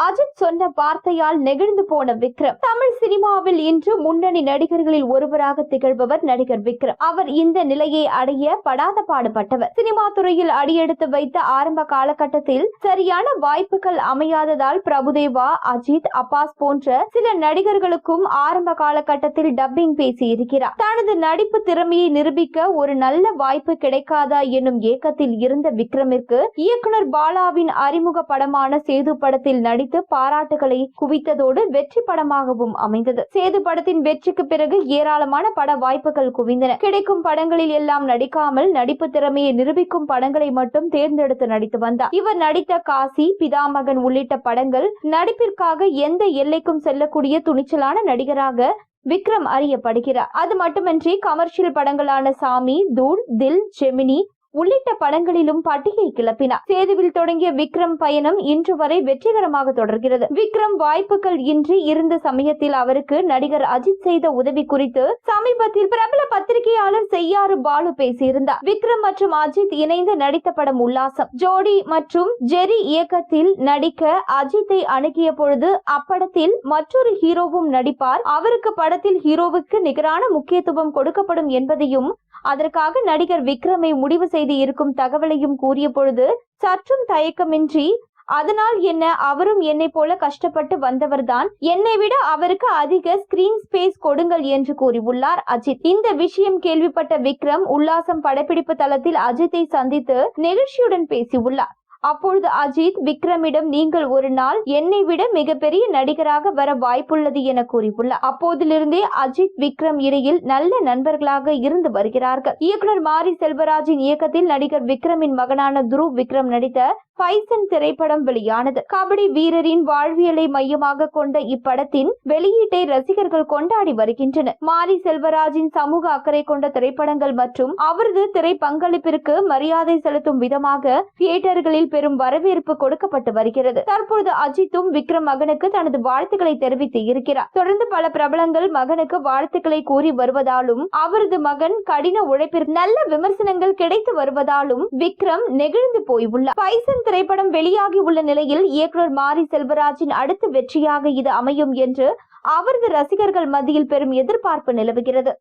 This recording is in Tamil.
அஜித் சொன்ன வார்த்தையால் நெகிழ்ந்து போன விக்ரம். தமிழ் சினிமாவில் இன்று முன்னணி நடிகர்களில் ஒருவராக திகழ்பவர் நடிகர் விக்ரம். அவர் இந்த நிலையை அடைய படாத பாடுபட்டவர். சினிமா துறையில் அடியெடுத்து வைத்த ஆரம்ப காலகட்டத்தில் சரியான வாய்ப்புகள் அமையாததால் பிரபுதேவா, அஜித், அப்பாஸ் போன்ற சில நடிகர்களுக்கும் ஆரம்ப காலகட்டத்தில் டப்பிங் பேசி இருக்கிறார். தனது நடிப்பு திறமையை நிரூபிக்க ஒரு நல்ல வாய்ப்பு கிடைக்காதா என்னும் ஏக்கத்தில் இருந்த விக்ரமிற்கு இயக்குனர் பாலாவின் அறிமுக படமான சேது படத்தில் நடித்து பாராட்டுகளை குவித்ததோடு வெற்றி படமாகவும் அமைந்தது. சேது படத்தின் வெற்றிக்கு பிறகு ஏராளமான பட வாய்ப்புகள் குவிந்தன. கிடைக்கும் படங்களில் எல்லாம் நடிக்காமல் நடிப்பு திறமையை நிரூபிக்கும் படங்களை மட்டும் தேர்ந்தெடுத்து நடித்து வந்தார். இவர் நடித்த காசி, பிதாமகன் உள்ளிட்ட படங்கள் நடிப்பிற்காக எந்த எல்லைக்கும் செல்லக்கூடிய துணிச்சலான நடிகராக விக்ரம் அறியப்படுகிறார். அது மட்டுமின்றி கமர்ஷியல் படங்களான சாமி, தூள், தில், ஜெமினி உள்ளிட்ட படங்களிலும் பட்டிகை கிளப்பினார். சேதுவில் தொடங்கிய விக்ரம் பயணம் இன்று வரை வெற்றிகரமாக தொடர்கிறது. விக்ரம் வாய்ப்புகள் இன்றி இருந்த சமயத்தில் அவருக்கு நடிகர் அஜித் செய்த உதவி குறித்து சமீபத்தில் பிரபல பத்திரிகையாளர் செய்யாறு பாலு பேசியிருந்தார். விக்ரம் மற்றும் அஜித் இணைந்து நடித்த படம் உல்லாசம். ஜோடி மற்றும் ஜெரி இயக்கத்தில் நடிக்க அஜித்தை அணுகிய பொழுது அப்படத்தில் மற்றொரு ஹீரோவும் நடிப்பார், அவருக்கு படத்தில் ஹீரோவுக்கு நிகரான முக்கியத்துவம் கொடுக்கப்படும் என்பதையும் அதற்காக நடிகர் விக்ரமை முடிவு செய்து இருக்கும் தகவலையும் கூறிய பொழுது சற்றும் தயக்கமின்றி, அதனால் என்ன, அவரும் என்னை போல கஷ்டப்பட்டு வந்தவர்தான், என்னை விட அவருக்கு அதிக ஸ்கிரீன் ஸ்பேஸ் கொடுங்கள் என்று கூறியுள்ளார் அஜித். இந்த விஷயம் கேள்விப்பட்ட விக்ரம் உல்லாசம் படப்பிடிப்பு தளத்தில் அஜித்தை சந்தித்து நெகிழ்ச்சியுடன் பேசியுள்ளார். அப்பொழுது அஜித் விக்ரமிடம், நீங்கள் ஒரு நாள் என்னை விட மிகப்பெரிய நடிகராக வர வாய்ப்புள்ளது என கூறியுள்ளார். அப்போதிலிருந்தே அஜித், விக்ரம் இடையில் நல்ல நண்பர்களாக இருந்து வருகிறார்கள். இயக்குனர் மாரி செல்வராஜின் இயக்கத்தில் நடிகர் விக்ரமின் மகனான துருவ் விக்ரம் நடித்த பைசன் திரைப்படம் வெளியானது. கபடி வீரரின் வாழ்வியலை மையமாக கொண்ட இப்படத்தின் வெளியீட்டை ரசிகர்கள் கொண்டாடி வருகின்றனர். மாரி செல்வராஜின் சமூக அக்கறை கொண்ட திரைப்படங்கள் மற்றும் அவரது திரை பங்களிப்பிற்கு மரியாதை செலுத்தும் விதமாக தியேட்டர்களில் பெரும் வரவேற்பு கொடுக்கப்பட்டு வருகிறது. தற்போது அஜித்தும் விக்ரம் மகனுக்கு தனது வாழ்த்துக்களை தெரிவித்து இருக்கிறார். தொடர்ந்து பல பிரபலங்கள் மகனுக்கு வாழ்த்துக்களை கூறி வருவதாலும் அவரது மகன் கடின உழைப்பிற்கு நல்ல விமர்சனங்கள் கிடைத்து வருவதாலும் விக்ரம் நெகிழ்ந்து போயுள்ளார். பைசன் திரைப்படம் வெளியாகி உள்ள நிலையில் இயக்குனர் மாரி செல்வராஜின் அடுத்த வெற்றியாக இது அமையும் என்று அவரது ரசிகர்கள் மத்தியில் பெரும் எதிர்பார்ப்பு நிலவுகிறது.